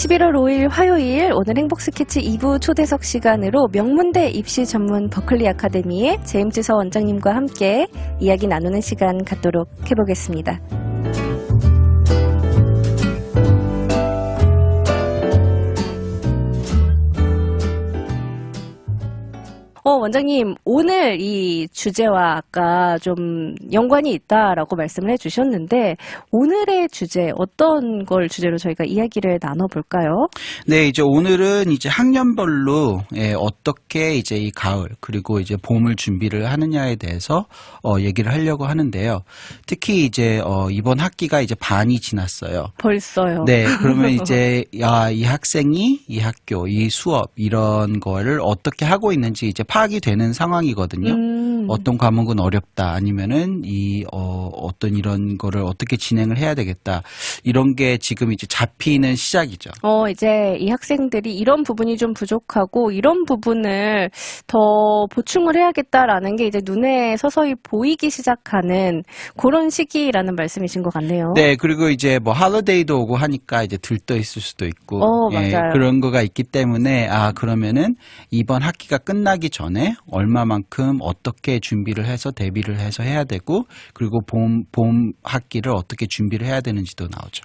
11월 5일 화요일 오늘 행복 스케치 2부 초대석 시간으로 명문대 입시 전문 버클리 아카데미의 제임스 서 원장님과 함께 이야기 나누는 시간 갖도록 해보겠습니다. 원장님, 오늘 이 주제와 아까 좀 연관이 있다라고 말씀을 해주셨는데 오늘의 주제 어떤 걸 주제로 저희가 이야기를 나눠볼까요? 네, 이제 오늘은 이제 학년별로 어떻게 이제 이 가을 그리고 이제 봄을 준비를 하느냐에 대해서 얘기를 하려고 하는데요. 특히 이제 이번 학기가 이제 반이 지났어요. 벌써요. 네, 그러면 이제 이 학생이 이 학교, 이 수업 이런 거를 어떻게 하고 있는지 이제 파악이 되는 상황이거든요. 어떤 과목은 어렵다 아니면은 어떤 이런 거를 어떻게 진행을 해야 되겠다 이런 게 지금 이제 잡히는 시작이죠. 이제 이 학생들이 이런 부분이 좀 부족하고 이런 부분을 더 보충을 해야겠다라는 게 이제 눈에 서서히 보이기 시작하는 그런 시기라는 말씀이신 것 같네요. 네, 그리고 이제 뭐 할리데이도 오고 하니까 이제 들떠 있을 수도 있고 맞아요. 그런 거가 있기 때문에 그러면은 이번 학기가 끝나기 전에 얼마만큼 어떻게 준비를 해서 대비를 해서 해야 되고 그리고 봄 학기를 어떻게 준비를 해야 되는지도 나오죠.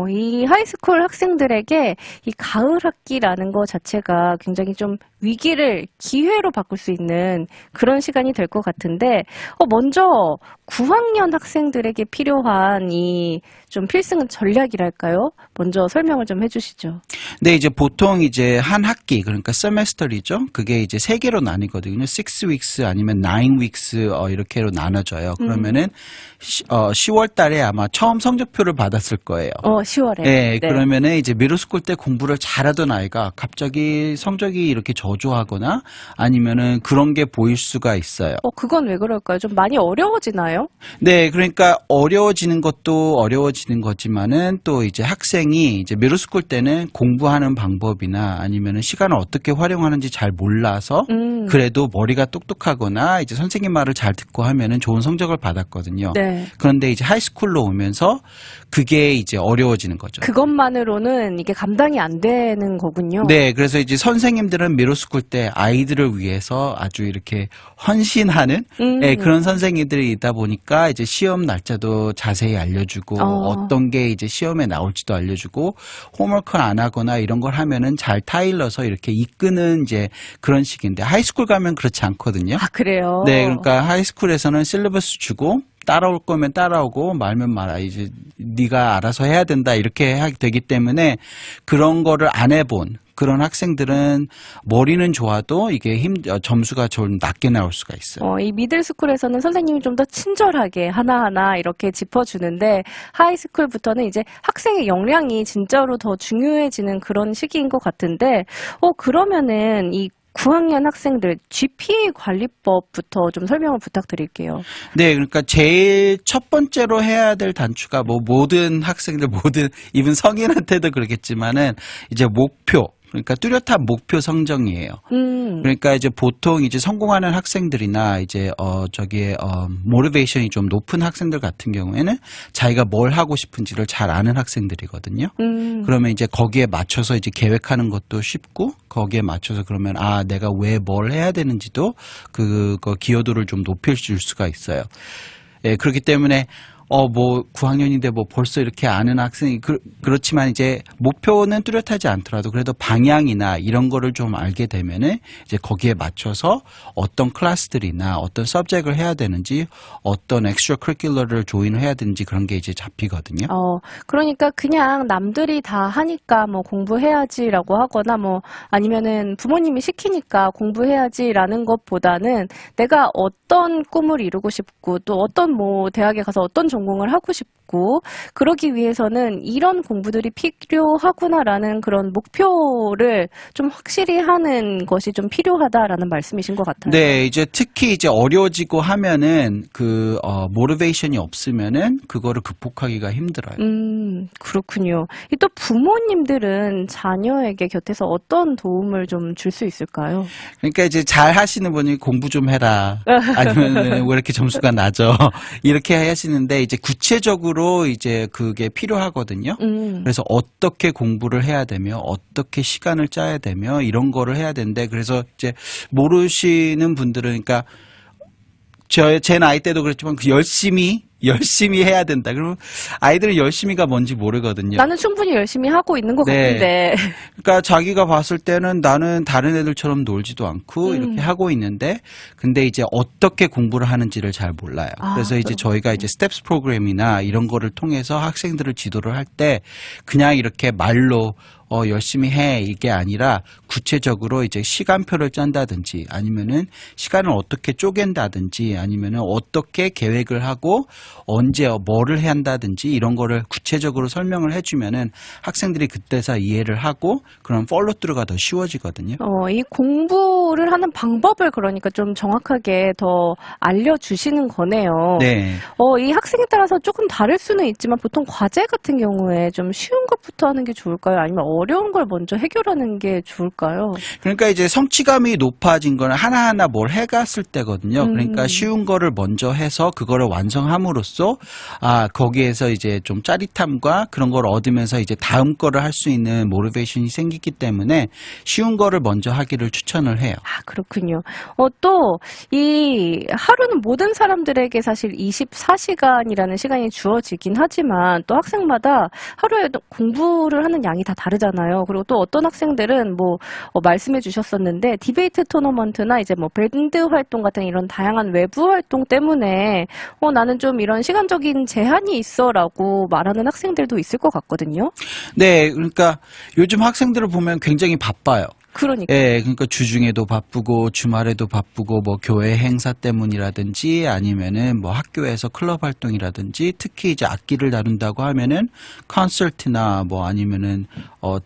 이 하이스쿨 학생들에게 이 가을 학기라는 것 자체가 굉장히 좀 위기를 기회로 바꿀 수 있는 그런 시간이 될 것 같은데 먼저 9학년 학생들에게 필요한 이 좀 필승 전략이랄까요? 먼저 설명을 좀 해주시죠. 네, 이제 보통 이제 한 학기 그러니까 세메스터리죠. 그게 이제 3개로 나뉘거든요. 6 weeks 아니면 9 weeks 이렇게로 나눠져요. 그러면은 10월 달에 아마 처음 성적표를 받았을 거예요. 10월에. 네, 그러면은 이제 미들스쿨 때 공부를 잘하던 아이가 갑자기 성적이 이렇게 저조하거나 아니면은 그런 게 보일 수가 있어요. 그건 왜 그럴까요? 좀 많이 어려워지나요? 네, 그러니까 어려워지는 것도 어려워지는 거지만은 또 이제 학생이 이제 미들스쿨 때는 공부하는 방법이나 아니면은 시간을 어떻게 활용하는지 잘 몰라서 그래도 머리가 똑똑하거나 이제 선생님 말을 잘 듣고 하면은 좋은 성적을 받았거든요. 네. 그런데 이제 하이스쿨로 오면서 그게 이제 어려워지는 거죠. 그것만으로는 이게 감당이 안 되는 거군요. 네, 그래서 이제 선생님들은 미들스쿨 때 아이들을 위해서 아주 이렇게 헌신하는 그런 선생님들이 있다 보니까 이제 시험 날짜도 자세히 알려주고 어떤 게 이제 시험에 나올지도 알려주고 홈워크를 안 하거나 이런 걸 하면은 잘 타일러서 이렇게 이끄는 이제 그런 식인데 하이스쿨 가면 그렇지 않거든요. 그래요? 네, 그러니까 하이스쿨에서는 실리버스 주고 따라올 거면 따라오고 말면 말아 이제 네가 알아서 해야 된다 이렇게 하게 되기 때문에 그런 거를 안 해본 그런 학생들은 머리는 좋아도 이게 점수가 좀 낮게 나올 수가 있어요. 이 미들스쿨에서는 선생님이 좀 더 친절하게 하나하나 이렇게 짚어주는데 하이스쿨부터는 이제 학생의 역량이 진짜로 더 중요해지는 그런 시기인 것 같은데 그러면은 이 9학년 학생들 GPA 관리법부터 좀 설명을 부탁드릴게요. 네, 그러니까 제일 첫 번째로 해야 될 단추가 모든 학생들 이분 성인한테도 그렇겠지만은 이제 목표. 그러니까 뚜렷한 목표 성정이에요. 그러니까 이제 보통 이제 성공하는 학생들이나 이제 모티베이션이 좀 높은 학생들 같은 경우에는 자기가 뭘 하고 싶은지를 잘 아는 학생들이거든요. 그러면 이제 거기에 맞춰서 이제 계획하는 것도 쉽고 거기에 맞춰서 그러면 내가 왜 뭘 해야 되는지도 그거 기여도를 좀 높여줄 수가 있어요. 예, 그렇기 때문에 9학년인데 벌써 이렇게 아는 학생이, 그렇지만 이제 목표는 뚜렷하지 않더라도 그래도 방향이나 이런 거를 좀 알게 되면은 이제 거기에 맞춰서 어떤 클래스들이나 어떤 서브젝트를 해야 되는지 어떤 엑스트라 커리큘러를 조인을 해야 되는지 그런 게 이제 잡히거든요. 그러니까 그냥 남들이 다 하니까 공부해야지라고 하거나 아니면은 부모님이 시키니까 공부해야지라는 것보다는 내가 어떤 꿈을 이루고 싶고 또 어떤 대학에 가서 어떤 전공을 하고 싶고 그러기 위해서는 이런 공부들이 필요하구나라는 그런 목표를 좀 확실히 하는 것이 좀 필요하다라는 말씀이신 것 같아요. 네, 이제 특히 이제 어려워지고 하면은 모티베이션이 없으면은 그거를 극복하기가 힘들어요. 그렇군요. 이 또 부모님들은 자녀에게 곁에서 어떤 도움을 좀 줄 수 있을까요? 그러니까 이제 잘 하시는 분이 공부 좀 해라. 아니면 왜 이렇게 점수가 낮아. 이렇게 하시는데 이제 구체적으로 이제 그게 필요하거든요. 그래서 어떻게 공부를 해야 되며 어떻게 시간을 짜야 되며 이런 거를 해야 되는데 그래서 이제 모르시는 분들은 그러니까 제 나이 때도 그랬지만 그 열심히 해야 된다. 그러면 아이들은 열심히가 뭔지 모르거든요. 나는 충분히 열심히 하고 있는 것 같은데. 그러니까 자기가 봤을 때는 나는 다른 애들처럼 놀지도 않고 이렇게 하고 있는데 근데 이제 어떻게 공부를 하는지를 잘 몰라요. 그래서 이제 저희가 이제 스텝스 프로그램이나 이런 거를 통해서 학생들을 지도를 할 때 그냥 이렇게 말로 열심히 해 이게 아니라 구체적으로 이제 시간표를 짠다든지 아니면은 시간을 어떻게 쪼갠다든지 아니면은 어떻게 계획을 하고 언제 뭐를 해야 한다든지 이런 거를 구체적으로 설명을 해주면은 학생들이 그때서 이해를 하고 그런 팔로우트루가 더 쉬워지거든요. 이 공부를 하는 방법을 그러니까 좀 정확하게 더 알려주시는 거네요. 네. 이 학생에 따라서 조금 다를 수는 있지만 보통 과제 같은 경우에 좀 쉬운 것부터 하는 게 좋을까요? 아니면 어려운 걸 먼저 해결하는 게 좋을까요? 그러니까 이제 성취감이 높아진 거는 하나하나 뭘 해갔을 때거든요. 그러니까 쉬운 거를 먼저 해서 그거를 완성함으로써 거기에서 이제 좀 짜릿함과 그런 걸 얻으면서 이제 다음 거를 할 수 있는 모티베이션이 생기기 때문에 쉬운 거를 먼저 하기를 추천을 해요. 그렇군요. 또 이 하루는 모든 사람들에게 사실 24시간이라는 시간이 주어지긴 하지만 또 학생마다 하루에 공부를 하는 양이 다 다르잖아요. 그리고 또 어떤 학생들은 말씀해 주셨었는데 디베이트 토너먼트나 이제 밴드 활동 같은 이런 다양한 외부 활동 때문에 나는 좀 이런 시간적인 제한이 있어라고 말하는 학생들도 있을 것 같거든요. 네, 그러니까 요즘 학생들을 보면 굉장히 바빠요. 그러니까. 예, 그러니까 주중에도 바쁘고 주말에도 바쁘고 교회 행사 때문이라든지 아니면은 학교에서 클럽 활동이라든지 특히 이제 악기를 다룬다고 하면은 콘서트나 아니면은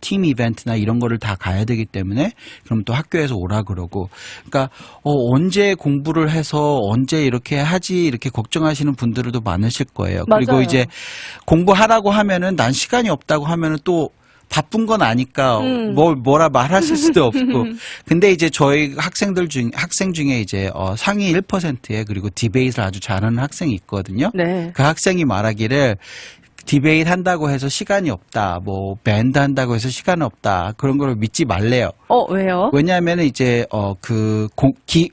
팀 이벤트나 이런 거를 다 가야 되기 때문에 그럼 또 학교에서 오라 그러고 그러니까 언제 공부를 해서 언제 이렇게 하지 이렇게 걱정하시는 분들도 많으실 거예요. 맞아요. 그리고 이제 공부하라고 하면은 난 시간이 없다고 하면은 또 바쁜 건 아니까 뭐라 말하실 수도 없고. 근데 이제 저희 학생 중에 이제 상위 1%에 그리고 디베이트를 아주 잘하는 학생이 있거든요. 네. 그 학생이 말하기를 디베이트 한다고 해서 시간이 없다. 밴드 한다고 해서 시간 없다. 그런 걸 믿지 말래요. 왜요? 왜냐하면 이제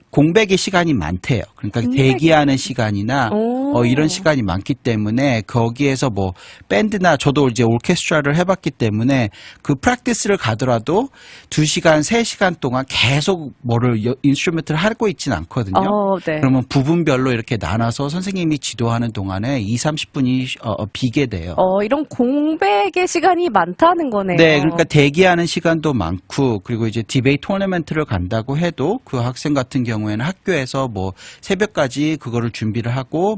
공백의 시간이 많대요. 그러니까 대기하는 시간이나 이런 시간이 많기 때문에 거기에서 밴드나 저도 이제 오케스트라를 해봤기 때문에 그 프랙티스를 가더라도 2시간, 3시간 동안 계속 인스트루먼트를 하고 있지는 않거든요. 네. 그러면 부분별로 이렇게 나눠서 선생님이 지도하는 동안에 20-30분이 비게 돼요. 이런 공백의 시간이 많다는 거네요. 네, 그러니까 대기하는 시간도 많고 그리고 이제 디베이트 토너먼트를 간다고 해도 그 학생 같은 경우에는 학교에서 새벽까지 그거를 준비를 하고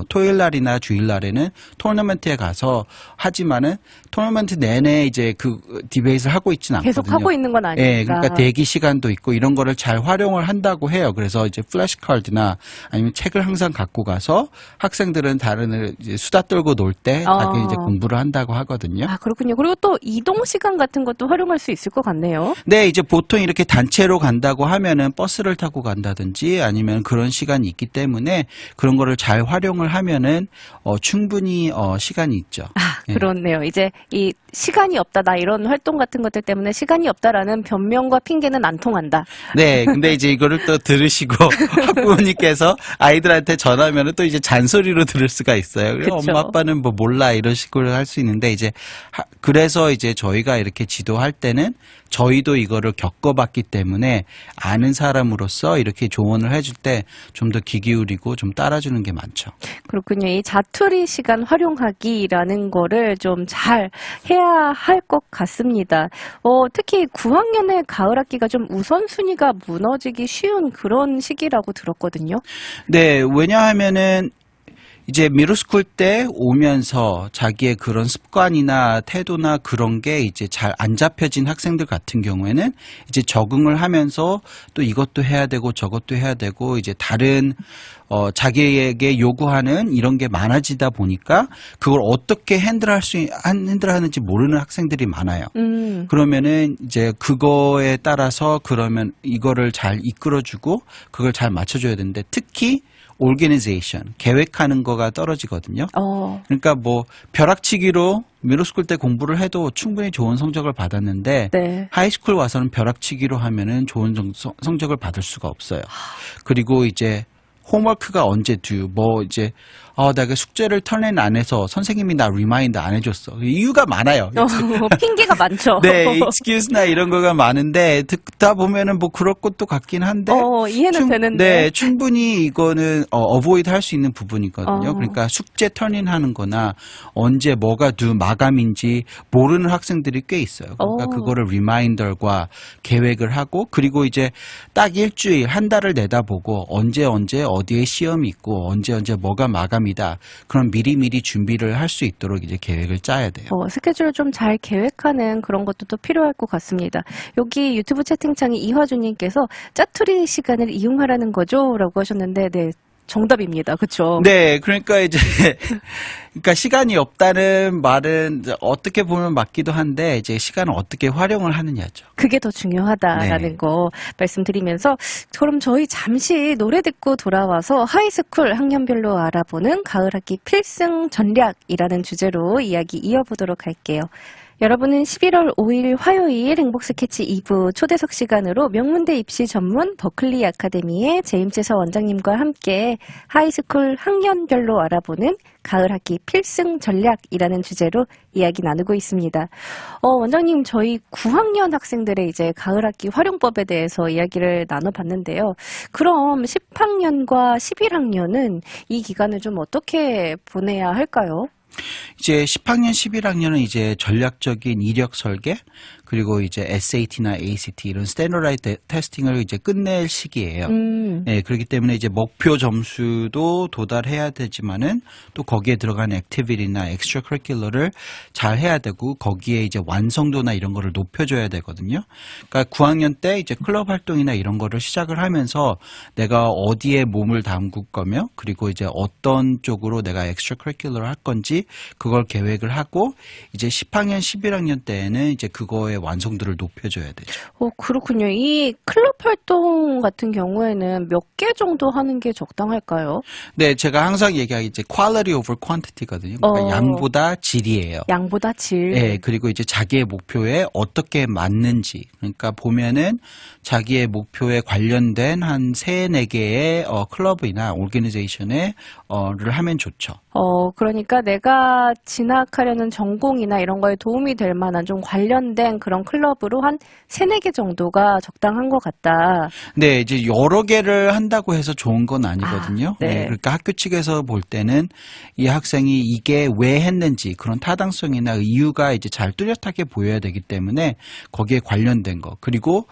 토요일 날이나 주일 날에는 토너먼트에 가서 하지만은 토너먼트 내내 이제 그 디베이트를 하고 있지는 않거든요. 계속 하고 있는 건 아니니까. 네, 그러니까 대기 시간도 있고 이런 거를 잘 활용을 한다고 해요. 그래서 이제 플래시카드나 아니면 책을 항상 갖고 가서 학생들은 다른 이제 수다 떨고 놀 때 자기 이제 공부를 한다고 하거든요. 그렇군요. 그리고 또 이동 시간 같은 것도 활용할 수 있을 것 같네요. 네, 이제 보통 이렇게 단체로 간다고 하면은 버스를 타고 간다든지 아니면 그런 시간이 있기 때문에 그런 거를 잘 활용을 하면은 충분히 시간이 있죠. 그렇네요. 이제 이 시간이 없다, 나 이런 활동 같은 것들 때문에 시간이 없다라는 변명과 핑계는 안 통한다. 네, 근데 이제 이거를 또 들으시고 학부모님께서 아이들한테 전하면은 또 이제 잔소리로 들을 수가 있어요. 그쵸. 엄마 아빠는 몰라 이런 식으로 할 수 있는데 이제 그래서 이제 저희가 이렇게 지도할 때는 저희도 이거를 겪어봤기 때문에 아는 사람으로서 이렇게 조언을 해줄 때 좀 더 귀 기울이고 좀 따라주는 게 많죠. 그렇군요. 이 자투리 시간 활용하기라는 거를 좀 잘 해야 할 것 같습니다. 특히 9학년의 가을 학기가 좀 우선순위가 무너지기 쉬운 그런 시기라고 들었거든요. 네, 왜냐하면은 이제 미드스쿨 때 오면서 자기의 그런 습관이나 태도나 그런 게 이제 잘 안 잡혀진 학생들 같은 경우에는 이제 적응을 하면서 또 이것도 해야 되고 저것도 해야 되고 이제 다른 자기에게 요구하는 이런 게 많아지다 보니까 그걸 어떻게 핸들하는지 모르는 학생들이 많아요. 그러면은 이제 그거에 따라서 그러면 이거를 잘 이끌어주고 그걸 잘 맞춰줘야 되는데 특히 organization, 계획하는 거가 떨어지거든요. 그러니까 뭐 벼락치기로 미드스쿨 때 공부를 해도 충분히 좋은 성적을 받았는데 네. 하이스쿨 와서는 벼락치기로 하면은 좋은 성적을 받을 수가 없어요. 그리고 이제 홈워크가 언제 due, 뭐 이제 내가 숙제를 턴엔 안 해서 선생님이 나 리마인드 안 해줬어. 이유가 많아요. 핑계가 많죠. 네, excuse나 이런 거가 많은데 듣다 보면은 뭐 그럴 것도 같긴 한데 이해는 되는데. 네, 충분히 이거는 avoid 할 수 있는 부분이거든요. 그러니까 숙제 턴인 하는 거나 언제 뭐가 due 마감인지 모르는 학생들이 꽤 있어요. 그러니까 그거를 리마인더과 계획을 하고 그리고 이제 딱 일주일 한 달을 내다보고 언제 어디에 시험이 있고 언제 뭐가 마감이다. 그럼 미리미리 준비를 할 수 있도록 이제 계획을 짜야 돼요. 스케줄을 좀 잘 계획하는 그런 것도 또 필요할 것 같습니다. 여기 유튜브 채팅창에 이화주님께서 짜투리 시간을 이용하라는 거죠? 라고 하셨는데, 네. 정답입니다. 그렇죠? 네, 그러니까 이제 그러니까 시간이 없다는 말은 어떻게 보면 맞기도 한데 이제 시간을 어떻게 활용을 하느냐죠. 그게 더 중요하다라는 네. 거 말씀드리면서 그럼 저희 잠시 노래 듣고 돌아와서 하이스쿨 학년별로 알아보는 가을학기 필승 전략이라는 주제로 이야기 이어보도록 할게요. 여러분은 11월 5일 화요일 행복스케치 2부 초대석 시간으로 명문대 입시 전문 버클리 아카데미의 제임스 원장님과 함께 하이스쿨 학년별로 알아보는 가을학기 필승 전략이라는 주제로 이야기 나누고 있습니다. 원장님, 저희 9학년 학생들의 이제 가을학기 활용법에 대해서 이야기를 나눠봤는데요. 그럼 10학년과 11학년은 이 기간을 좀 어떻게 보내야 할까요? 이제 10학년, 11학년은 이제 전략적인 이력 설계, 그리고 이제 SAT나 ACT 이런 스탠더라이즈 테스팅을 이제 끝낼 시기예요. 네, 그렇기 때문에 이제 목표 점수도 도달해야 되지만은 또 거기에 들어가는 액티비티나 엑스트라 커리큘러를 잘 해야 되고 거기에 이제 완성도나 이런 거를 높여줘야 되거든요. 그러니까 9학년 때 이제 클럽 활동이나 이런 거를 시작을 하면서 내가 어디에 몸을 담글 거며 그리고 이제 어떤 쪽으로 내가 엑스트라 커리큘러를 할 건지 그걸 계획을 하고 이제 10학년, 11학년 때에는 이제 그거의 완성도를 높여줘야 되죠. 그렇군요. 이 클럽 활동 같은 경우에는 몇 개 정도 하는 게 적당할까요? 네, 제가 항상 얘기하기 이제 quality over quantity거든요. 그러니까 양보다 질이에요. 양보다 질. 네, 그리고 이제 자기의 목표에 어떻게 맞는지. 그러니까 보면은 자기의 목표에 관련된 한 3, 4개의 클럽이나 오르게니제이션을 하면 좋죠. 그러니까 내가 진학하려는 전공이나 이런 거에 도움이 될 만한 좀 관련된 그런 클럽으로 한 3, 4개 정도가 적당한 것 같다. 네, 이제 여러 개를 한다고 해서 좋은 건 아니거든요. 네. 그러니까 학교 측에서 볼 때는 이 학생이 이게 왜 했는지 그런 타당성이나 이유가 이제 잘 뚜렷하게 보여야 되기 때문에 거기에 관련된 거. 그리고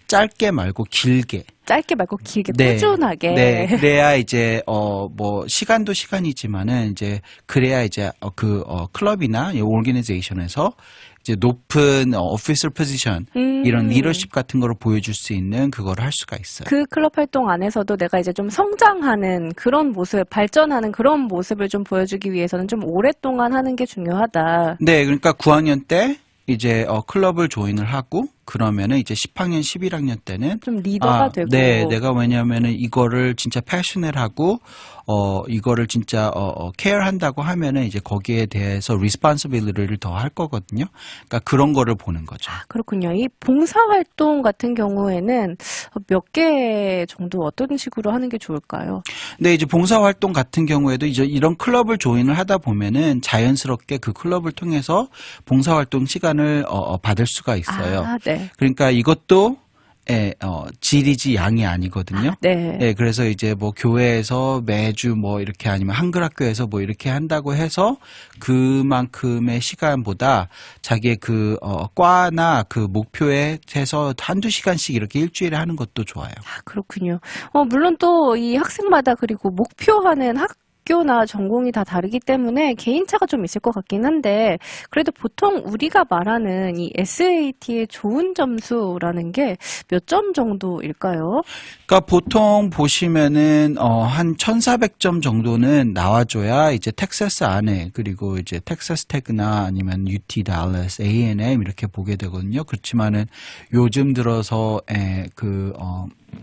짧게 말고 길게. 짧게 말고 길게 네. 꾸준하게. 네. 그래야 이제 뭐 시간도 시간이지만은 이제 그래야 이제 클럽이나 오르게니제이션에서 이제 높은 오피셜 포지션 이런 리더십 같은 거를 보여줄 수 있는 그거를 할 수가 있어요. 그 클럽 활동 안에서도 내가 이제 좀 성장하는 그런 모습, 발전하는 그런 모습을 좀 보여주기 위해서는 좀 오랫동안 하는 게 중요하다. 네, 그러니까 9학년 때 이제 클럽을 조인을 하고 그러면은 이제 10학년, 11학년 때는 좀 리더가 되고. 네, 내가 왜냐하면은 이거를 진짜 패셔널하고 이거를 진짜 케어한다고 하면은 이제 거기에 대해서 리스폰시빌리티를 더 할 거거든요. 그러니까 그런 거를 보는 거죠. 그렇군요. 이 봉사활동 같은 경우에는 몇 개 정도 어떤 식으로 하는 게 좋을까요? 네, 이제 봉사활동 같은 경우에도 이제 이런 클럽을 조인을 하다 보면은 자연스럽게 그 클럽을 통해서 봉사활동 시간을 받을 수가 있어요. 네. 그러니까 이것도 질이지 양이 아니거든요. 네. 네, 그래서 이제 뭐 교회에서 매주 뭐 이렇게 아니면 한글학교에서 뭐 이렇게 한다고 해서 그만큼의 시간보다 자기의 그 과나 그 목표에 해서 한두 시간씩 이렇게 일주일에 하는 것도 좋아요. 그렇군요. 물론 또 이 학생마다 그리고 목표하는 학교나 전공이 다 다르기 때문에 개인차가 좀 있을 것 같긴 한데 그래도 보통 우리가 말하는 이 SAT의 좋은 점수라는 게 몇 점 정도일까요? 그러니까 보통 보시면은 한 1,400점 정도는 나와줘야 이제 텍사스 안에 그리고 이제 텍사스 테크나 아니면 UT 달러스, A&M 이렇게 보게 되거든요. 그렇지만은 요즘 들어서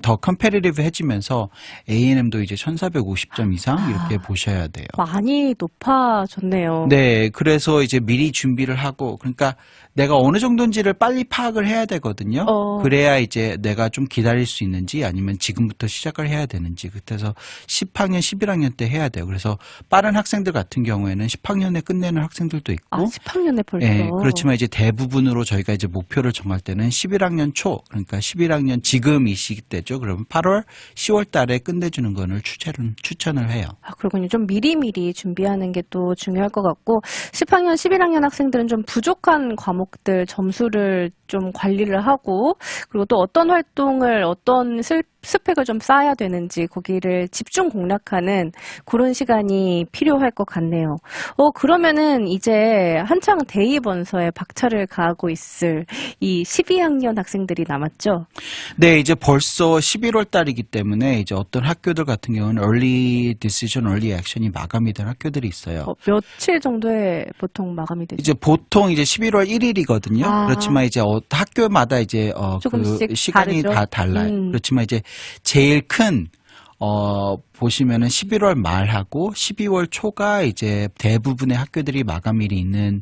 더 컴페티티브해지면서 A&M도 이제 1,450점 이상 이렇게 보셔야 돼요. 많이 높아졌네요. 네, 그래서 이제 미리 준비를 하고, 그러니까 내가 어느 정도인지를 빨리 파악을 해야 되거든요. 그래야 이제 내가 좀 기다릴 수 있는지 아니면 지금부터 시작을 해야 되는지. 그래서 10학년, 11학년 때 해야 돼요. 그래서 빠른 학생들 같은 경우에는 10학년에 끝내는 학생들도 있고. 10학년에 벌써. 네, 그렇지만 이제 대부분으로 저희가 이제 목표를 정할 때는 11학년 초, 그러니까 11학년 지금 이 시기 때죠. 그러면 8월, 10월 달에 끝내주는 거를 추천을 해요. 그렇군요. 좀 미리미리 준비하는 게 또 중요할 것 같고 10학년, 11학년 학생들은 좀 부족한 과목들 점수를 좀 관리를 하고 그리고 또 어떤 활동을 어떤 스펙을 좀 쌓아야 되는지 거기를 집중 공략하는 그런 시간이 필요할 것 같네요. 그러면은 이제 한창 대입원서에 박차를 가하고 있을 이 12학년 학생들이 남았죠? 네, 이제 벌써 11월 달이기 때문에 이제 어떤 학교들 같은 경우는 early decision, early action이 마감이 된 학교들이 있어요. 며칠 정도에 보통 마감이 되죠? 이제 보통 이제 11월 1일이거든요. 그렇지만 이제 학교마다 이제 조금씩 그 시간이 다르죠? 다 달라요. 그렇지만 이제 제일 큰 보시면은 11월 말하고 12월 초가 이제 대부분의 학교들이 마감일이 있는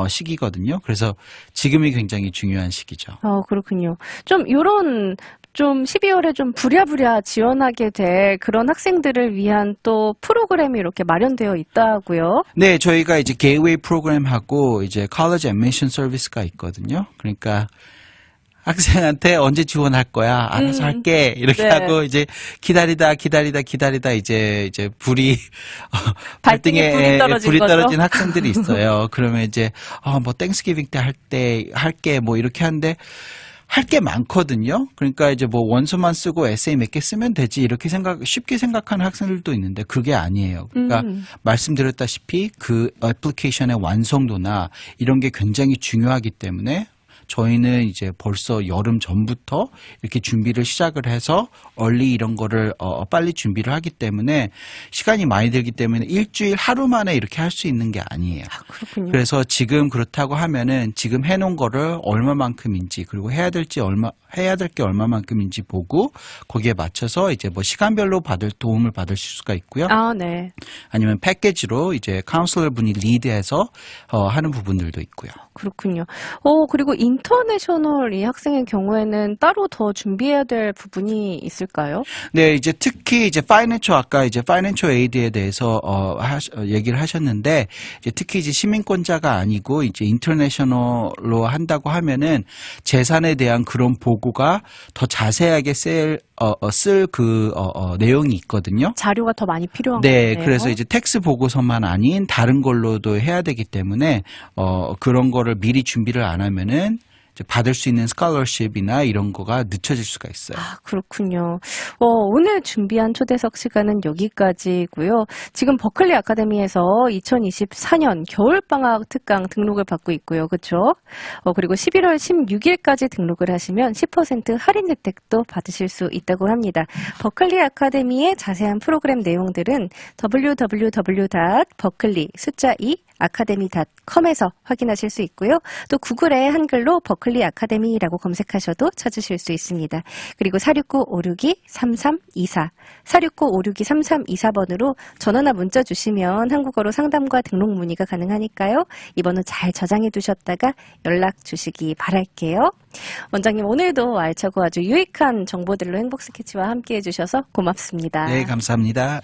시기거든요. 그래서 지금이 굉장히 중요한 시기죠. 그렇군요. 좀 요런 좀 12월에 좀 부랴부랴 지원하게 될 그런 학생들을 위한 또 프로그램이 이렇게 마련되어 있다고요? 네, 저희가 이제 게이웨이 프로그램하고 이제 컬리지 애미션 서비스가 있거든요. 그러니까 학생한테 언제 지원할 거야? 알아서 할게. 이렇게 네. 하고 이제 기다리다 이제 불이 발등에 불이 떨어진 학생들이 있어요. 그러면 이제 뭐 땡스기빙 때 할게 뭐 이렇게 하는데 할 게 많거든요. 그러니까 이제 뭐 원서만 쓰고 에세이 몇 개 쓰면 되지 이렇게 쉽게 생각하는 학생들도 있는데 그게 아니에요. 그러니까 말씀드렸다시피 그 애플리케이션의 완성도나 이런 게 굉장히 중요하기 때문에 저희는 이제 벌써 여름 전부터 이렇게 준비를 시작을 해서 얼리 이런 거를 빨리 준비를 하기 때문에 시간이 많이 들기 때문에 일주일 하루 만에 이렇게 할 수 있는 게 아니에요. 그렇군요. 그래서 지금 그렇다고 하면은 지금 해놓은 거를 얼마만큼인지 그리고 해야 될 게 얼마만큼인지 보고 거기에 맞춰서 이제 뭐 시간별로 도움을 받으실 수가 있고요. 네. 아니면 패키지로 이제 카운슬러 분이 리드해서 하는 부분들도 있고요. 그렇군요. 그리고 인터내셔널 이 학생의 경우에는 따로 더 준비해야 될 부분이 있을까요? 네, 이제 특히 이제 아까 이제 파이낸셜 에이드에 대해서 얘기를 하셨는데 이제 특히 이제 시민권자가 아니고 이제 인터내셔널로 한다고 하면은 재산에 대한 그런 보고가 더 자세하게 쓸 내용이 있거든요. 자료가 더 많이 필요한 네, 거네요. 그래서 이제 텍스 보고서만 아닌 다른 걸로도 해야 되기 때문에 그런 거를 미리 준비를 안 하면은 이제 받을 수 있는 스칼러십이나 이런 거가 늦춰질 수가 있어요. 그렇군요. 오늘 준비한 초대석 시간은 여기까지고요. 지금 버클리 아카데미에서 2024년 겨울방학 특강 등록을 받고 있고요. 그렇죠? 그리고 11월 16일까지 등록을 하시면 10% 할인 혜택도 받으실 수 있다고 합니다. 버클리 아카데미의 자세한 프로그램 내용들은 www.berkeley 숫자 2 아카데미.com에서 확인하실 수 있고요. 또 구글에 한글로 버클리 아카데미라고 검색하셔도 찾으실 수 있습니다. 그리고 469-562-3324 469-562-3324번으로 전화나 문자 주시면 한국어로 상담과 등록 문의가 가능하니까요. 이 번호 잘 저장해 두셨다가 연락 주시기 바랄게요. 원장님 오늘도 알차고 아주 유익한 정보들로 행복 스케치와 함께해 주셔서 고맙습니다. 네, 감사합니다.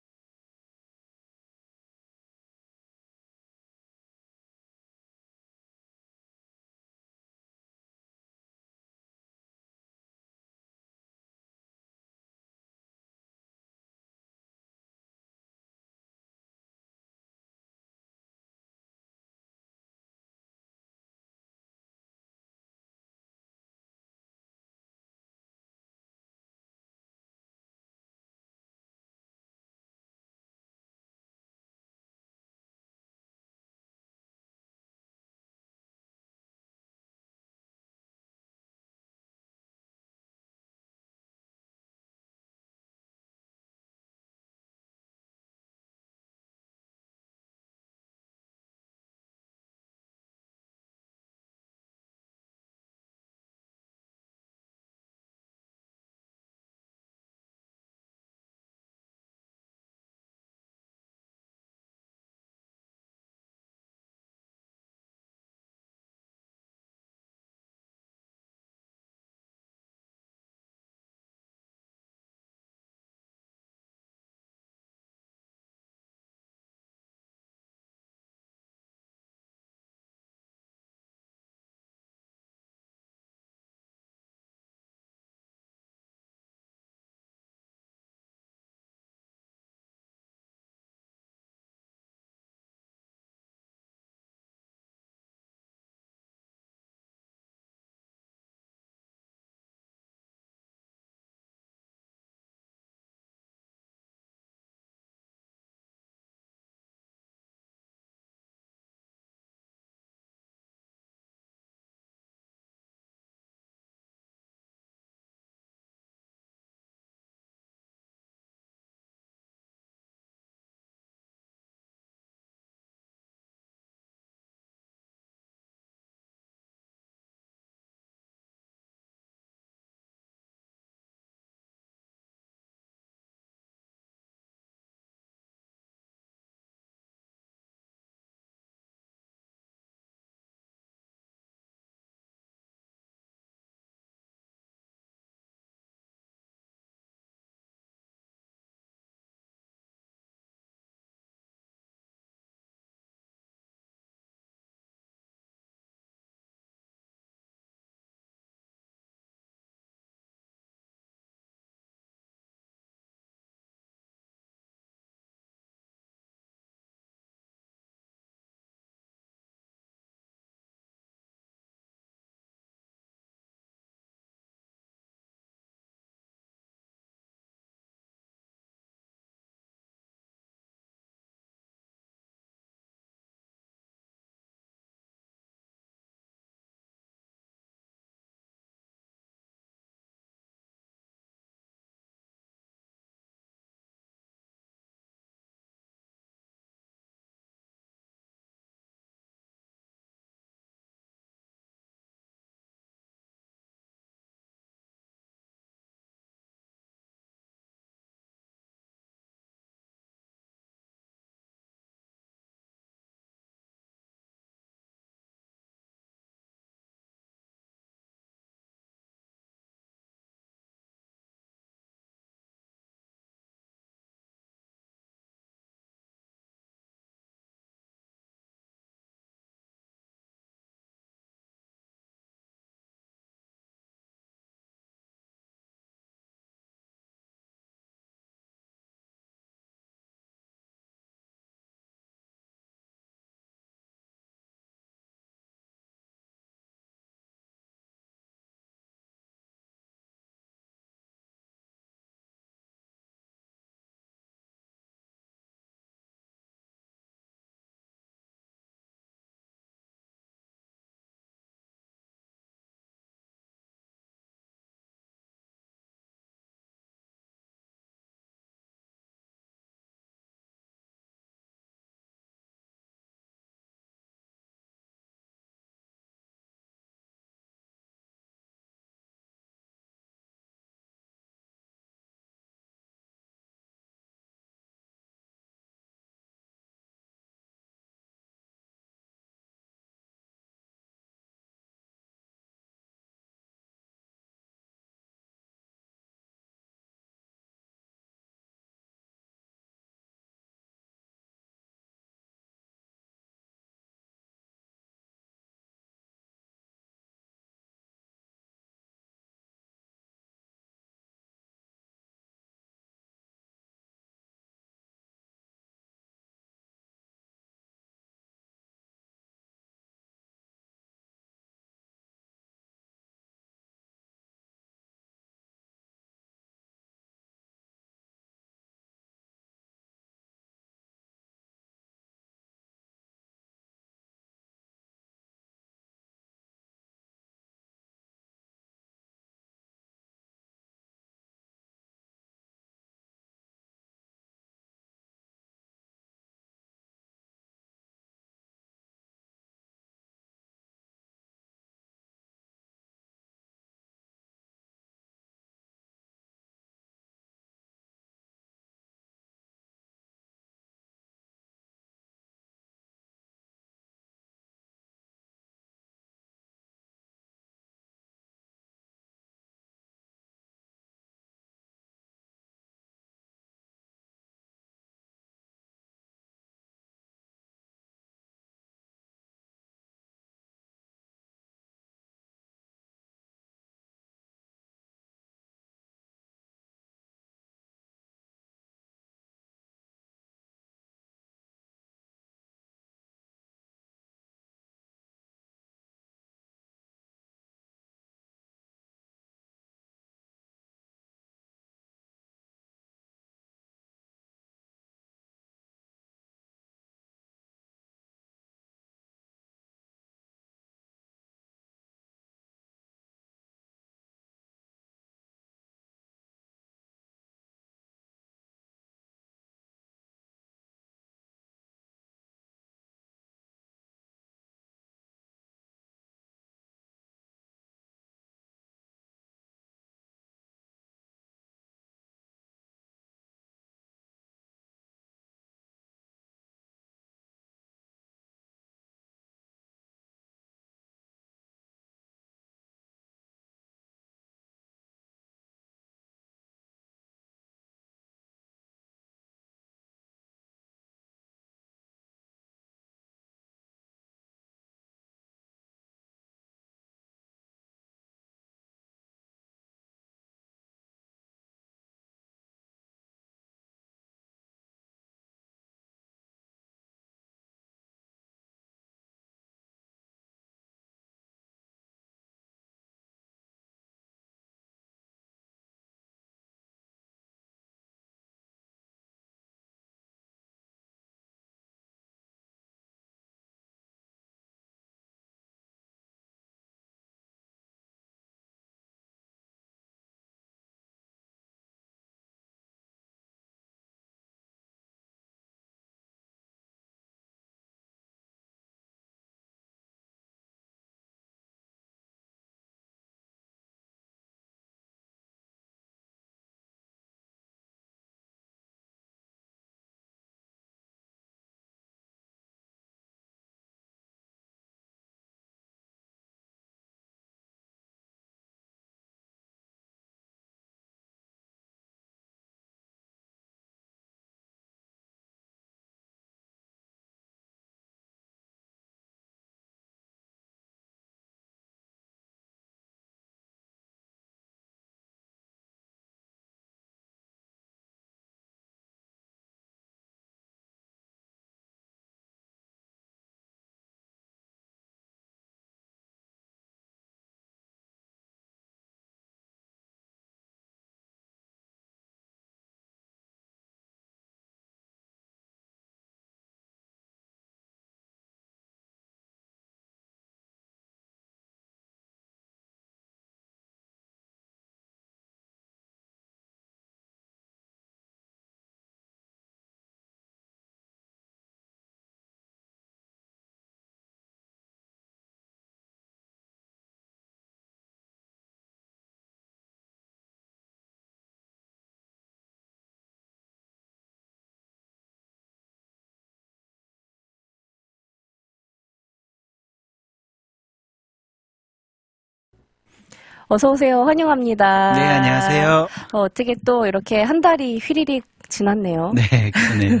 어서 오세요. 환영합니다. 네, 안녕하세요. 어떻게 또 이렇게 한 달이 휘리릭 지났네요. 네, 그러네요.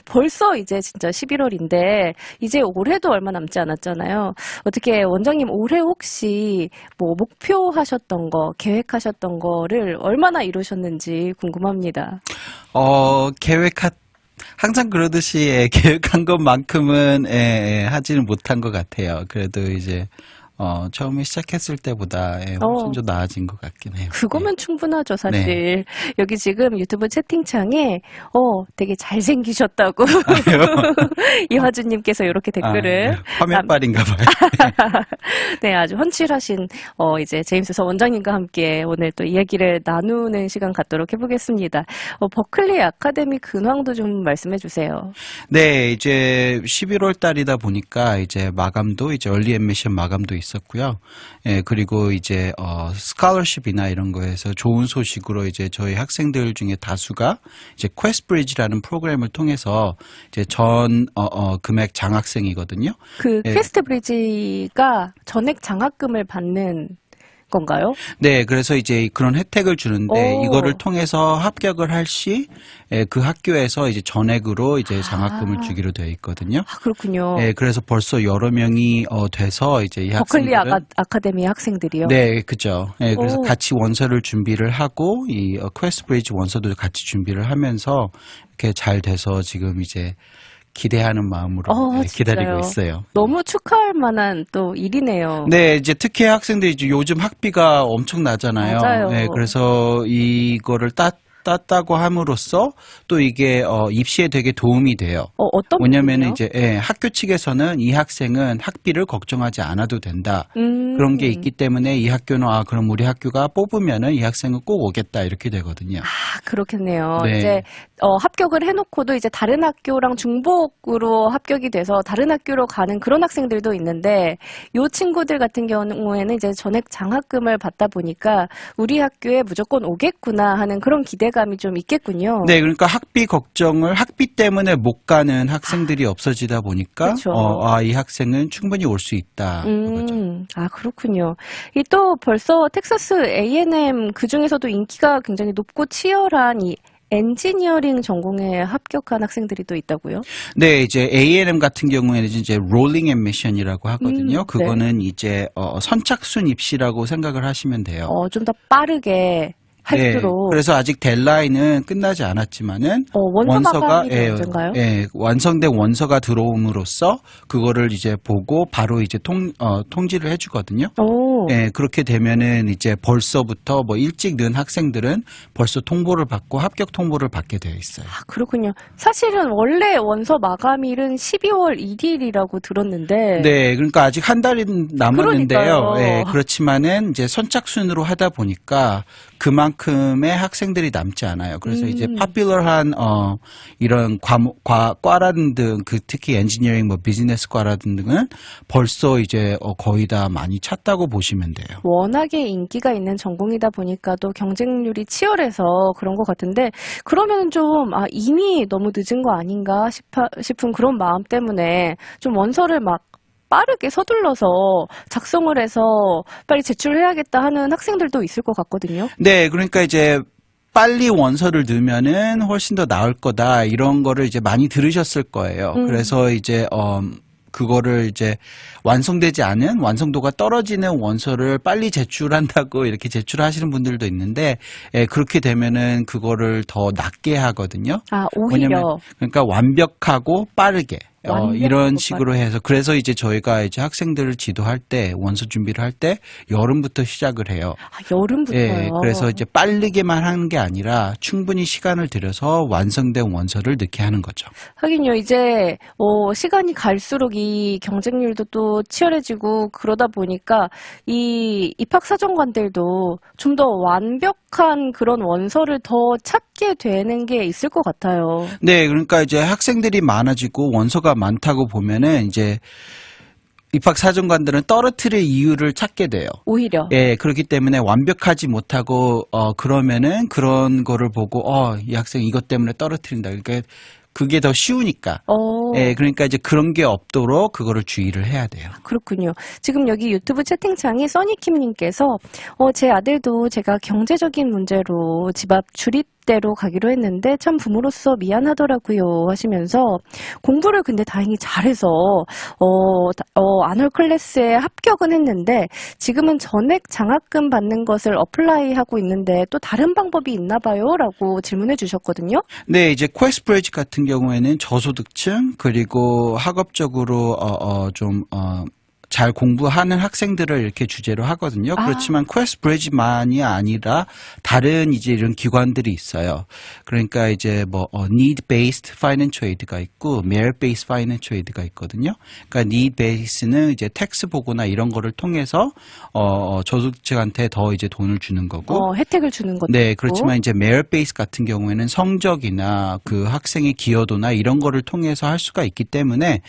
벌써 이제 진짜 11월인데 이제 올해도 얼마 남지 않았잖아요. 어떻게 원장님 올해 혹시 뭐 목표하셨던 거, 계획하셨던 거를 얼마나 이루셨는지 궁금합니다. 항상 그러듯이 계획한 것만큼은 하지는 못한 것 같아요. 그래도 이제 처음에 시작했을 때보다 훨씬 좀 나아진 것 같긴 해요. 그거면 충분하죠, 사실. 네. 여기 지금 유튜브 채팅창에 되게 잘생기셨다고 이화주님께서 이렇게 댓글을 화면빨인가 봐요. 네, 아주 헌칠하신 이제 제임스 서 원장님과 함께 오늘 또 이야기를 나누는 시간 갖도록 해보겠습니다. 버클리 아카데미 근황도 좀 말씀해 주세요. 네, 이제 11월 달이다 보니까 이제 마감도 이제 얼리 애미션 마감도 있었고요. 예, 그리고 이제 스칼러십이나 이런 거에서 좋은 소식으로 이제 저희 학생들 중에 다수가 이제 퀘스트 브리지라는 프로그램을 통해서 이제 전 금액 장학생이거든요. 그 퀘스트 브리지가 전액 장학금을 받는 건가요? 네, 그래서 이제 그런 혜택을 주는데 이거를 통해서 합격을 할 시 그 학교에서 이제 전액으로 이제 장학금을 주기로 되어 있거든요. 아, 그렇군요. 네, 그래서 벌써 여러 명이 돼서 이제 이 버클리 학생들은 아카데미 학생들이요. 네, 그죠. 네, 그래서 같이 원서를 준비를 하고 이 퀘스트 브리지 원서도 같이 준비를 하면서 이렇게 잘 돼서 지금 이제 기대하는 마음으로 기다리고 있어요. 너무 축하할 만한 또 일이네요. 네, 이제 특히 학생들이 이제 요즘 학비가 엄청 나잖아요. 맞아요. 네, 그래서 이거를 땄다고 함으로써 또 이게 입시에 되게 도움이 돼요. 어떤 왜냐면은 부분이요? 이제 학교 측에서는 이 학생은 학비를 걱정하지 않아도 된다. 그런 게 있기 때문에 이 학교는 그럼 우리 학교가 뽑으면은 이 학생은 꼭 오겠다 이렇게 되거든요. 아, 그렇겠네요. 네. 이제 합격을 해놓고도 이제 다른 학교랑 중복으로 합격이 돼서 다른 학교로 가는 그런 학생들도 있는데 요 친구들 같은 경우에는 이제 전액 장학금을 받다 보니까 우리 학교에 무조건 오겠구나 하는 그런 기대감이 좀 있겠군요. 네, 그러니까 학비 때문에 못 가는 학생들이 없어지다 보니까 그쵸. 이 학생은 충분히 올 수 있다. 그거죠. 아, 그렇군요. 이 또 벌써 텍사스 A&M 그 중에서도 인기가 굉장히 높고 치열한 이 엔지니어링 전공에 합격한 학생들이 또 있다고요? 네, 이제 A&M 같은 경우에는 이제 롤링 애미션이라고 하거든요. 그거는 이제 선착순 입시라고 생각을 하시면 돼요. 좀 더 빠르게 할수록. 그래서 아직 델라인은 끝나지 않았지만은 원서가 언젠가요? 완성된 원서가 들어옴으로써 그거를 이제 보고 바로 이제 통지를 해주거든요. 그렇게 되면은 이제 벌써부터 뭐 일찍 는 학생들은 벌써 통보를 받고 합격 통보를 받게 되어 있어요. 아, 그렇군요. 사실은 원래 원서 마감일은 12월 1일이라고 들었는데. 네, 그러니까 아직 한 달이 남았는데요. 그러니까요. 그렇지만은 이제 선착순으로 하다 보니까 그만큼의 학생들이 남지 않아요. 그래서 이제 파퓰러한 이런 과라든지 특히 엔지니어링 뭐 비즈니스 과라든지는 벌써 이제 거의 다 많이 찼다고 보시면 돼요. 워낙에 인기가 있는 전공이다 보니까 또 경쟁률이 치열해서 그런 것 같은데 그러면 좀 이미 너무 늦은 거 아닌가 싶은 그런 마음 때문에 좀 원서를 막 빠르게 서둘러서 작성을 해서 빨리 제출해야겠다 하는 학생들도 있을 것 같거든요. 네, 그러니까 이제 빨리 원서를 넣으면은 훨씬 더 나을 거다 이런 거를 이제 많이 들으셨을 거예요. 그래서 이제 그거를 이제 완성되지 않은 완성도가 떨어지는 원서를 빨리 제출한다고 이렇게 제출하시는 분들도 있는데 그렇게 되면은 그거를 더 낮게 하거든요. 오히려. 왜냐면 그러니까 완벽하고 빠르게 이런 식으로 해서 그래서 이제 저희가 이제 학생들을 지도할 때 원서 준비를 할 때 여름부터 시작을 해요. 여름부터요. 그래서 이제 빠르게만 하는 게 아니라 충분히 시간을 들여서 완성된 원서를 넣게 하는 거죠. 하긴요, 이제 시간이 갈수록 이 경쟁률도 또 치열해지고 그러다 보니까 이 입학사정관들도 좀 더 완벽한 그런 원서를 더 찾게 되는 게 있을 것 같아요. 네, 그러니까 이제 학생들이 많아지고 원서가 많다고 보면은 이제 입학사정관들은 떨어뜨릴 이유를 찾게 돼요. 오히려. 그렇기 때문에 완벽하지 못하고 그러면은 그런 거를 보고 이 학생 이것 때문에 떨어뜨린다. 그러니까 그게 더 쉬우니까. 어. 예, 그러니까 이제 그런 게 없도록 그거를 주의를 해야 돼요. 그렇군요. 지금 여기 유튜브 채팅창에 써니킴님께서 제 아들도 제가 경제적인 문제로 집 앞 주립대로 가기로 했는데 참 부모로서 미안하더라고요 하시면서 공부를 근데 다행히 잘해서 아놀 클래스에 합격은 했는데 지금은 전액 장학금 받는 것을 어플라이하고 있는데 또 다른 방법이 있나 봐요 라고 질문해 주셨거든요. 네, 이제 퀘스트브리지 같은 경우에는 저소득층 그리고 학업적으로 잘 공부하는 학생들을 이렇게 주제로 하거든요. 그렇지만 퀘스트브리지만이 아니라 다른 이제 이런 기관들이 있어요. 그러니까 이제 need-based financial aid가 있고 merit-based financial aid가 있거든요. 그러니까 need-based는 이제 텍스 보고나 이런 거를 통해서 저소득층한테 더 이제 돈을 주는 거고. 혜택을 주는 것도 네, 있고. 그렇지만 이제 merit-based 같은 경우에는 성적이나 그 학생의 기여도나 이런 거를 통해서 할 수가 있기 때문에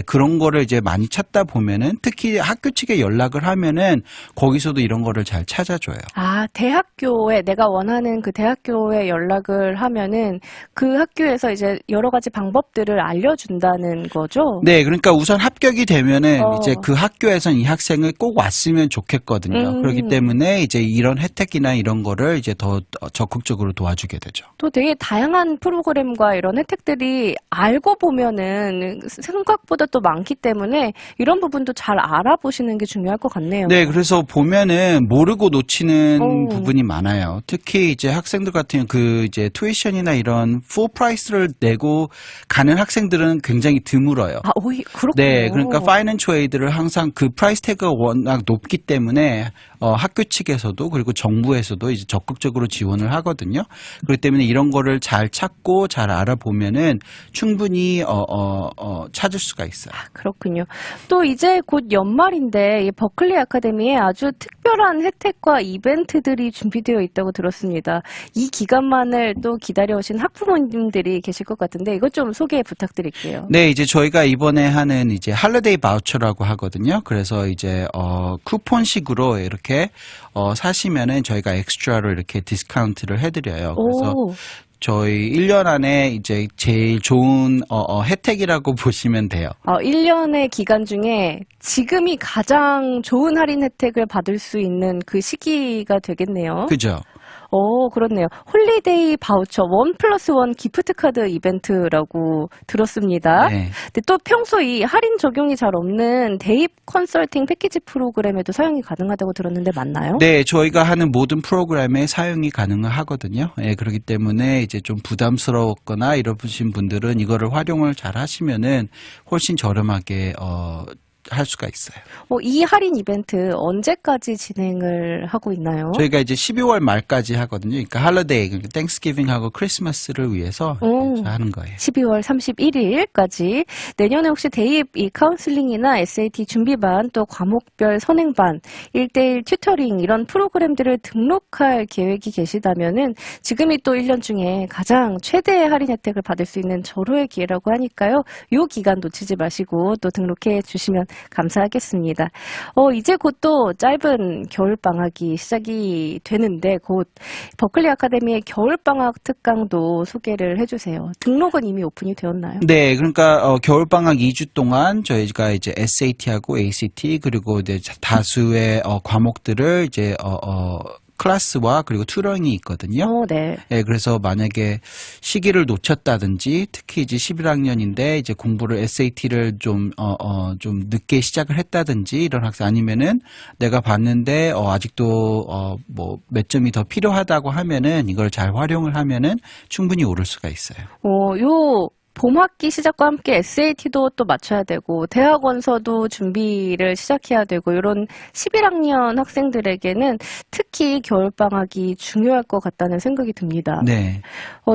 그런 거를 이제 많이 찾다 보면은 특히 학교 측에 연락을 하면은 거기서도 이런 거를 잘 찾아줘요. 대학교에 내가 원하는 그 대학교에 연락을 하면은 그 학교에서 이제 여러 가지 방법들을 알려준다는 거죠? 네, 그러니까 우선 합격이 되면은 이제 그 학교에선 이 학생을 꼭 왔으면 좋겠거든요. 그렇기 때문에 이제 이런 혜택이나 이런 거를 이제 더 적극적으로 도와주게 되죠. 또 되게 다양한 프로그램과 이런 혜택들이 알고 보면은 생각보다 또 많기 때문에 이런 부분도 잘 알아보시는 게 중요할 것 같네요. 네, 그래서 보면은 모르고 놓치는 부분이 많아요. 특히 이제 학생들 같은 그 이제 투이션이나 이런 풀 프라이스를 내고 가는 학생들은 굉장히 드물어요. 그렇군요. 네, 그러니까 파이낸셜 에이드를 항상 그 프라이스 태그가 워낙 높기 때문에 학교 측에서도 그리고 정부에서도 이제 적극적으로 지원을 하거든요. 그렇기 때문에 이런 거를 잘 찾고 잘 알아보면은 충분히 찾을 수가 있어요. 그렇군요. 또 이제 곧 연말인데 이 버클리 아카데미에 아주 특별한 혜택과 이벤트들이 준비되어 있다고 들었습니다. 이 기간만을 또 기다려오신 학부모님들이 계실 것 같은데 이것 좀 소개 부탁드릴게요. 네, 이제 저희가 이번에 하는 이제 할리데이 바우처라고 하거든요. 그래서 이제 쿠폰식으로 이렇게 사시면은 저희가 엑스트라로 이렇게 디스카운트를 해드려요. 그래서 저희 1년 안에 이제 제일 좋은 혜택이라고 보시면 돼요. 1년의 기간 중에 지금이 가장 좋은 할인 혜택을 받을 수 있는 그 시기가 되겠네요. 그죠? 그렇네요. 홀리데이 바우처 1+1 기프트 카드 이벤트라고 들었습니다. 네. 근데 또 평소 이 할인 적용이 잘 없는 대입 컨설팅 패키지 프로그램에도 사용이 가능하다고 들었는데 맞나요? 네, 저희가 하는 모든 프로그램에 사용이 가능하거든요. 예, 그렇기 때문에 이제 좀 부담스러웠거나 이러신 분들은 이거를 활용을 잘 하시면은 훨씬 저렴하게 할 수가 있어요. 이 할인 이벤트 언제까지 진행을 하고 있나요? 저희가 이제 12월 말까지 하거든요. 그러니까 할리데이, 그러니까 땡스기빙하고 크리스마스를 위해서 하는 거예요. 12월 31일까지. 내년에 혹시 대입 이 카운슬링이나 SAT 준비반 또 과목별 선행반 1:1 튜터링 이런 프로그램들을 등록할 계획이 계시다면은 지금이 또 1년 중에 가장 최대의 할인 혜택을 받을 수 있는 절호의 기회라고 하니까요. 이 기간 놓치지 마시고 또 등록해 주시면 감사하겠습니다. 이제 곧 또 짧은 겨울방학이 시작이 되는데 곧 버클리 아카데미의 겨울방학 특강도 소개를 해주세요. 등록은 이미 오픈이 되었나요? 네, 그러니까 겨울방학 2주 동안 저희가 이제 SAT하고 ACT 그리고 이제 다수의 과목들을 이제 클래스와 그리고 튜러링이 있거든요. 네. 네, 그래서 만약에 시기를 놓쳤다든지 특히 이제 11학년인데 이제 공부를 SAT를 좀 늦게 시작을 했다든지 이런 학생 아니면은 내가 봤는데 아직도 몇 점이 더 필요하다고 하면은 이걸 잘 활용을 하면은 충분히 오를 수가 있어요. 봄학기 시작과 함께 SAT도 또 맞춰야 되고 대학원서도 준비를 시작해야 되고 이런 11학년 학생들에게는 특히 겨울방학이 중요할 것 같다는 생각이 듭니다. 네.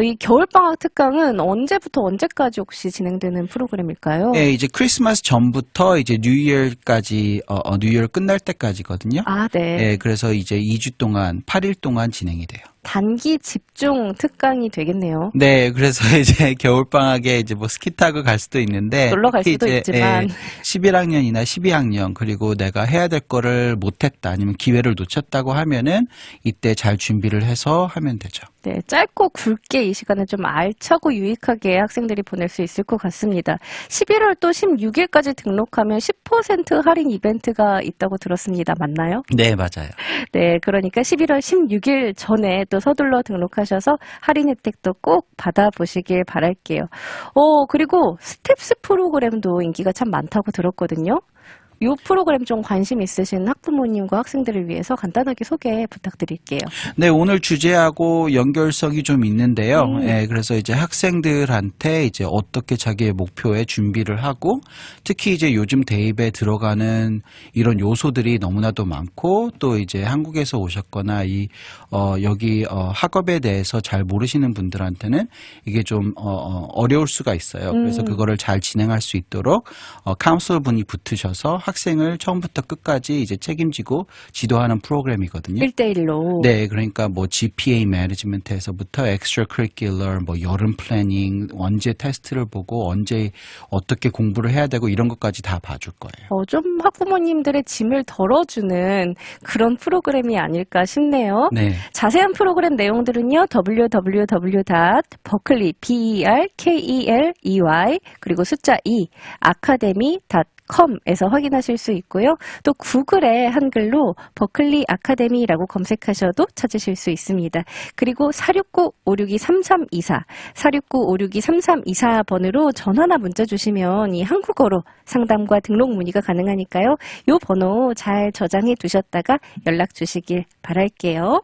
이 겨울방학 특강은 언제부터 언제까지 혹시 진행되는 프로그램일까요? 네, 이제 크리스마스 전부터 이제 뉴이얼까지 뉴이얼 끝날 때까지거든요. 네. 네, 그래서 이제 2주 동안 8일 동안 진행이 돼요. 단기 집중 특강이 되겠네요. 네, 그래서 이제 겨울방학에 이제 스키 타고 갈 수도 있는데. 놀러 갈 수도 있지만. 11학년이나 12학년, 그리고 내가 해야 될 거를 못했다, 아니면 기회를 놓쳤다고 하면은 이때 잘 준비를 해서 하면 되죠. 네, 짧고 굵게 이 시간을 좀 알차고 유익하게 학생들이 보낼 수 있을 것 같습니다. 11월 또 16일까지 등록하면 10% 할인 이벤트가 있다고 들었습니다. 맞나요? 네, 맞아요. 네, 그러니까 11월 16일 전에 또 서둘러 등록하셔서 할인 혜택도 꼭 받아보시길 바랄게요. 그리고 스텝스 프로그램도 인기가 참 많다고 들었거든요. 이 프로그램 좀 관심 있으신 학부모님과 학생들을 위해서 간단하게 소개 부탁드릴게요. 네, 오늘 주제하고 연결성이 좀 있는데요. 예, 그래서 이제 학생들한테 이제 어떻게 자기의 목표에 준비를 하고, 특히 이제 요즘 대입에 들어가는 이런 요소들이 너무나도 많고, 또 이제 한국에서 오셨거나 여기 학업에 대해서 잘 모르시는 분들한테는 이게 좀 어려울 수가 있어요. 그래서 그거를 잘 진행할 수 있도록 카운슬러 분이 붙으셔서 학생을 처음부터 끝까지 이제 책임지고 지도하는 프로그램이거든요. 1대1로. 네, 그러니까 뭐 GPA 매니지먼트에서부터 extra curricular, 뭐 여름 플래닝, 언제 테스트를 보고 언제 어떻게 공부를 해야 되고 이런 것까지 다 봐줄 거예요. 좀 학부모님들의 짐을 덜어주는 그런 프로그램이 아닐까 싶네요. 네. 자세한 프로그램 내용들은요, www.berkeley, berkeley, 그리고 숫자 2, academy.com에서 확인하실 수 있고요. 또 구글에 한글로 버클리 아카데미라고 검색하셔도 찾으실 수 있습니다. 그리고 469-562-3324, 469-562-3324번으로 전화나 문자 주시면 이 한국어로 상담과 등록 문의가 가능하니까요. 이 번호 잘 저장해 두셨다가 연락 주시길 바랄게요.